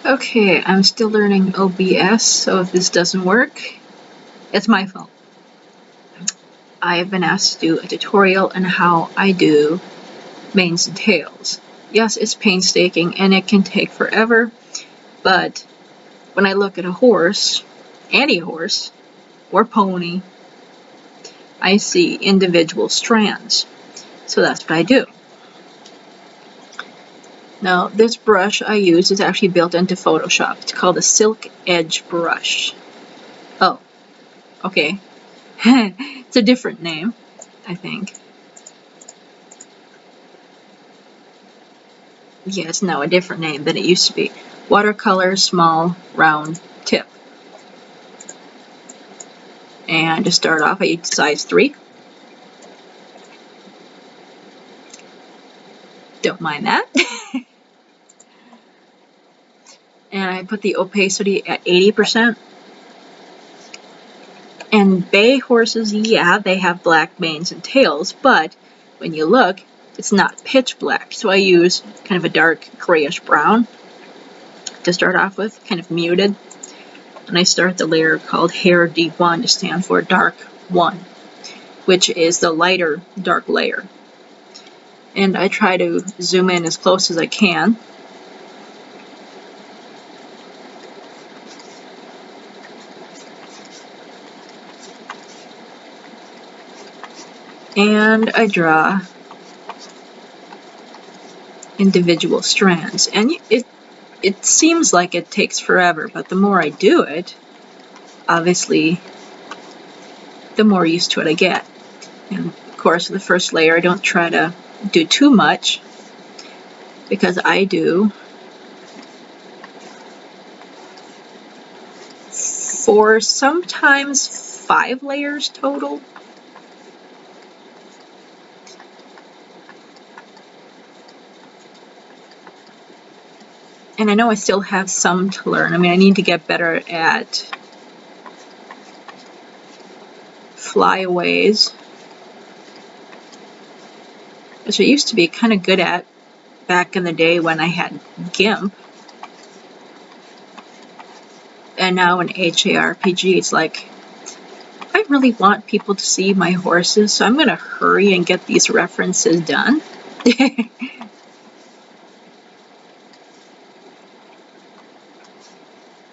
Okay, I'm still learning OBS, so if this doesn't work, it's my fault. I have been asked to do a tutorial on how I do manes and tails. Yes, it's painstaking and it can take forever, but when I look at a horse, any horse, or pony, I see individual strands. So that's what I do. Now, this brush I use is actually built into Photoshop. It's called a Silk Edge brush. Oh, okay. It's a different name, I think. Yeah, it's now a different name than it used to be. Watercolor, small, round tip. And to start off, I use size 3. Don't mind that. And I put the opacity at 80%. And bay horses, yeah, they have black manes and tails, but when you look, it's not pitch black. So I use kind of a dark grayish brown to start off with, kind of muted. And I start the layer called Hair D1 to stand for Dark 1, which is the lighter dark layer. And I try to zoom in as close as I can. And I draw individual strands. And it seems like it takes forever, but the more I do it, obviously, the more used to it I get. And of course, the first layer, I don't try to do too much, because I do 4, sometimes 5 layers total. And I know I still have some to learn. I mean, I need to get better at flyaways, which I used to be kind of good at back in the day when I had GIMP. And now in HARPG, it's like, I really want people to see my horses, so I'm going to hurry and get these references done.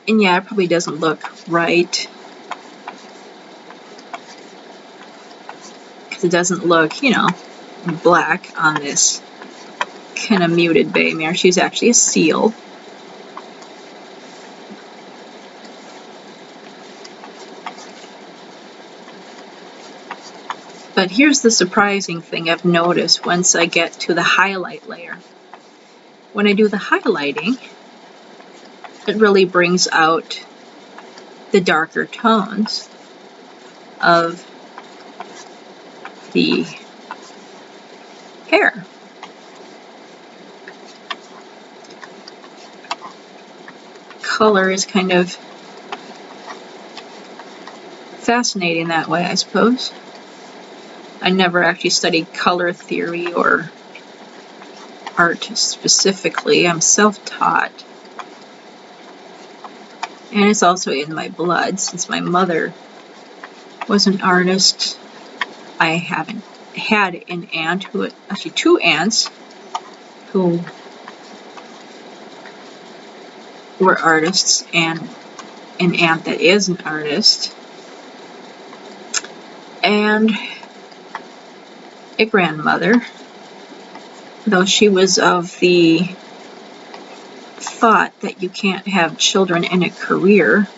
And yeah, it probably doesn't look right, because it doesn't look, you know, black on this kind of muted bay mare. She's actually a seal. But here's the surprising thing I've noticed once I get to the highlight layer. When I do the highlighting, it really brings out the darker tones of the hair. Color is kind of fascinating that way, I suppose. I never actually studied color theory or art specifically. I'm self-taught. And it's also in my blood, since my mother was an artist. I haven't had an aunt who, actually 2 aunts, who were artists, and an aunt that is an artist, and a grandmother, though she was of the thought that you can't have children and a career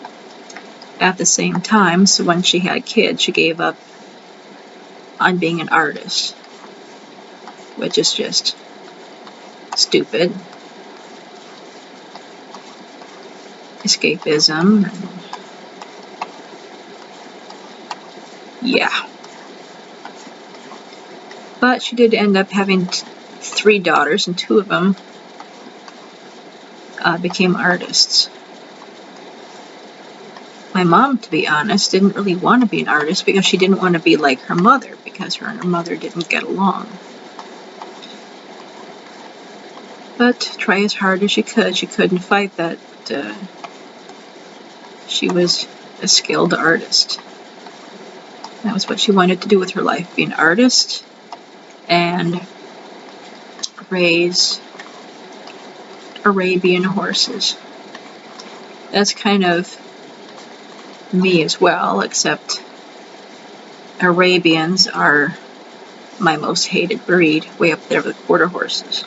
at the same time, so when she had kids, she gave up on being an artist, which is just stupid. Escapism. Yeah. But she did end up having 3 daughters, and 2 of them became artists. My mom, to be honest, didn't really want to be an artist because she didn't want to be like her mother, because her and her mother didn't get along. But try as hard as she couldn't fight that. She was a skilled artist. That was what she wanted to do with her life, be an artist and raise Arabian horses. That's kind of me as well, except Arabians are my most hated breed, way up there with quarter horses.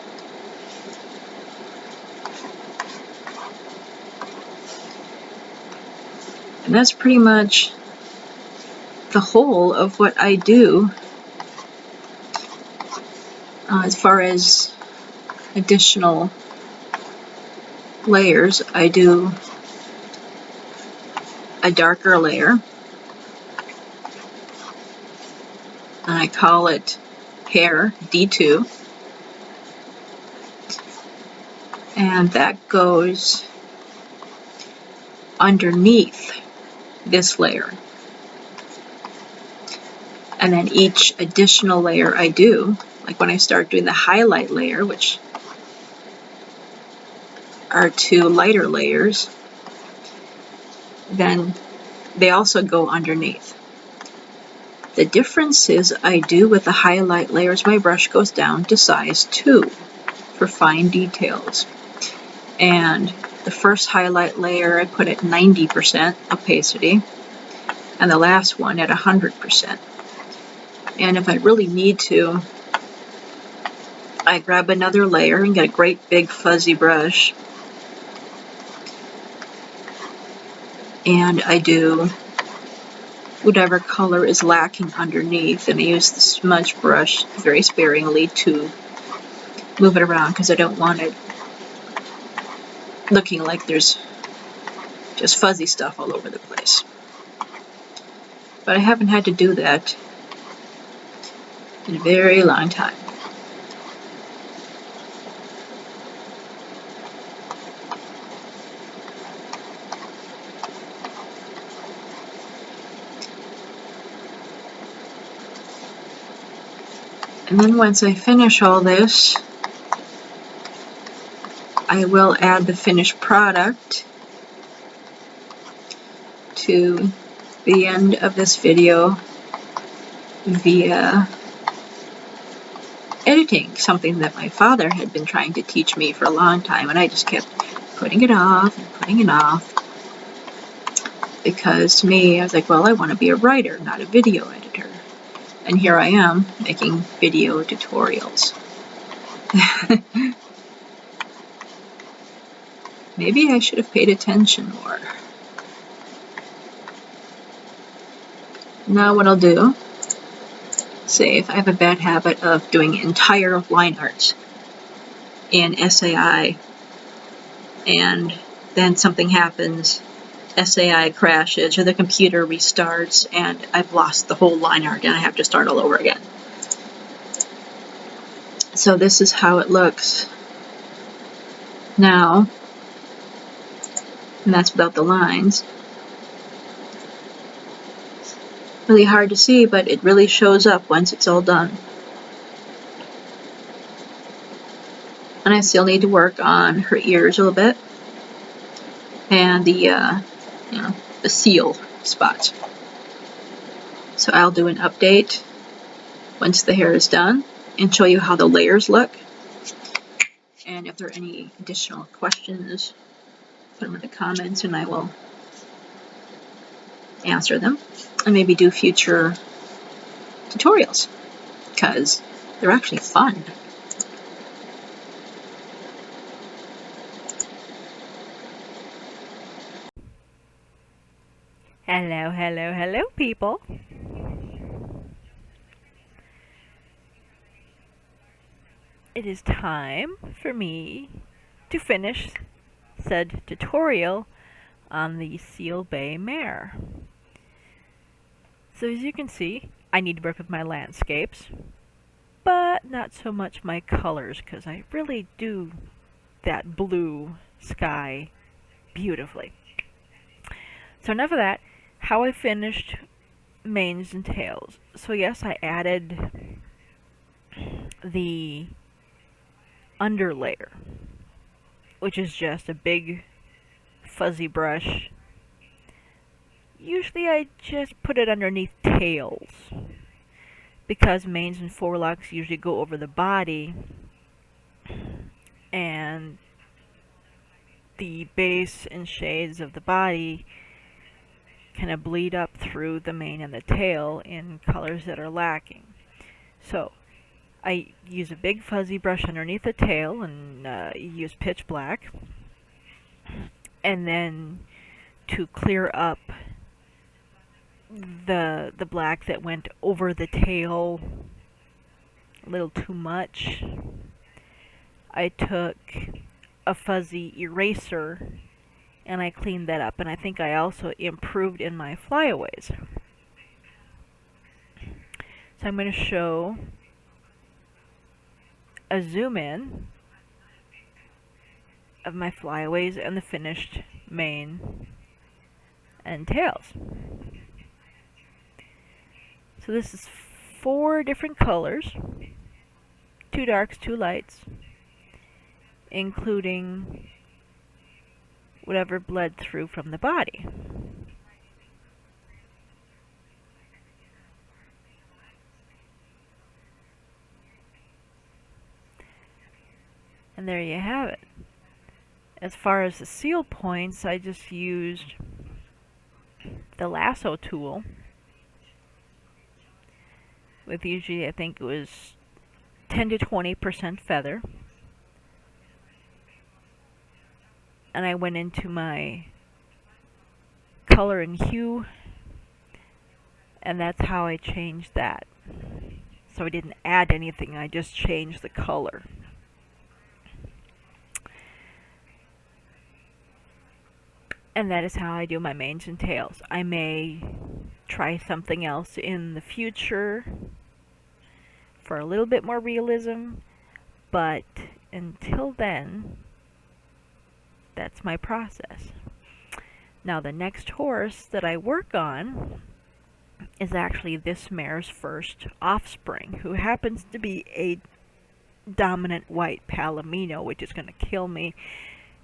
And that's pretty much the whole of what I do as far as additional layers. I do a darker layer, and I call it hair D2, and that goes underneath this layer. And then each additional layer I do, like when I start doing the highlight layer, which are 2 lighter layers, then they also go underneath. The difference is I do with the highlight layers, my brush goes down to size 2 for fine details. And the first highlight layer I put at 90% opacity, and the last one at 100%. And if I really need to, I grab another layer and get a great big fuzzy brush, and I do whatever color is lacking underneath, and I use the smudge brush very sparingly to move it around because I don't want it looking like there's just fuzzy stuff all over the place. But I haven't had to do that in a very long time. And then once I finish all this, I will add the finished product to the end of this video via editing, something that my father had been trying to teach me for a long time, and I just kept putting it off and putting it off, because to me, I was like, well, I want to be a writer, not a video editor. And here I am making video tutorials. Maybe I should have paid attention more. Now what I'll do, say if I have a bad habit of doing entire line arts in SAI, and then something happens, SAI crashes or the computer restarts and I've lost the whole line art and I have to start all over again. So this is how it looks now, and that's without the lines. Really hard to see, but it really shows up once it's all done. And I still need to work on her ears a little bit and the the seal spots. So I'll do an update once the hair is done and show you how the layers look. And if there are any additional questions, put them in the comments and I will answer them, and maybe do future tutorials because they're actually fun. Hello, hello, hello, people. It is time for me to finish said tutorial on the Seal Bay mare. So as you can see, I need to work with my landscapes, but not so much my colors, because I really do that blue sky beautifully. So enough of that. How I finished manes and tails. So yes, I added the underlayer, which is just a big fuzzy brush. Usually I just put it underneath tails, because manes and forelocks usually go over the body, and the base and shades of the body kind of bleed up through the mane and the tail in colors that are lacking. So I use a big fuzzy brush underneath the tail and use pitch black, and then to clear up the black that went over the tail a little too much, I took a fuzzy eraser and I cleaned that up, and I think I also improved in my flyaways. So I'm going to show a zoom in of my flyaways and the finished mane and tails. So this is 4 different colors, 2 darks, 2 lights, including whatever bled through from the body. And there you have it. As far as the seal points, I just used the lasso tool with usually, I think it was 10 to 20% feather. And I went into my color and hue, and that's how I changed that. So I didn't add anything, I just changed the color. And that is how I do my manes and tails. I may try something else in the future for a little bit more realism, but until then, that's my process. Now the next horse that I work on is actually this mare's first offspring, who happens to be a dominant white palomino, which is going to kill me,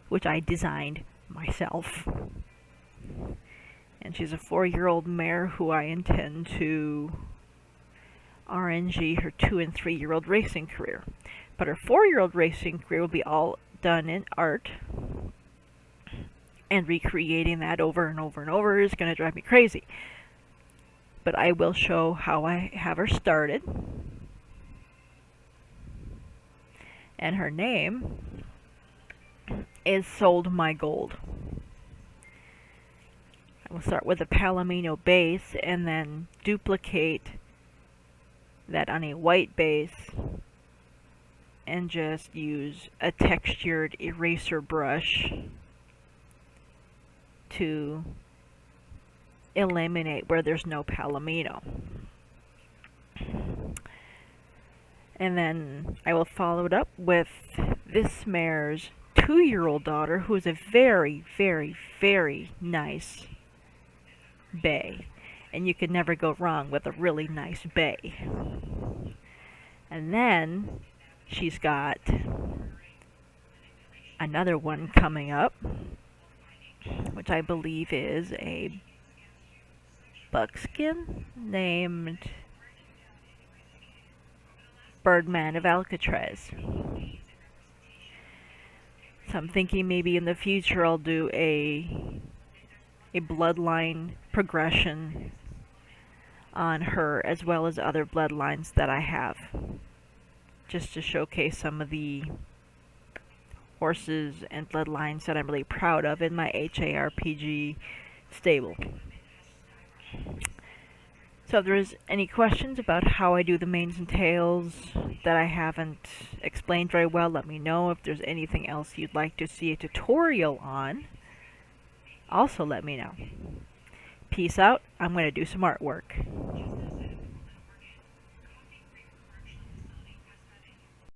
which I designed myself. And she's a 4-year-old mare who I intend to RNG her 2- and 3-year-old racing career. But her 4-year-old racing career will be all done in art, and recreating that over and over and over is going to drive me crazy. But I will show how I have her started. And her name is Sold My Gold. I will start with a palomino base and then duplicate that on a white base and just use a textured eraser brush to eliminate where there's no palomino. And then I will follow it up with this mare's 2-year-old daughter, who is a very, very, very nice bay. And you can never go wrong with a really nice bay. And then she's got another one coming up, which I believe is a buckskin named Birdman of Alcatraz. So I'm thinking maybe in the future I'll do a bloodline progression on her, as well as other bloodlines that I have, just to showcase some of the horses and bloodlines that I'm really proud of in my HARPG stable. So if there's any questions about how I do the manes and tails that I haven't explained very well, let me know. If there's anything else you'd like to see a tutorial on, also let me know. Peace out. I'm going to do some artwork.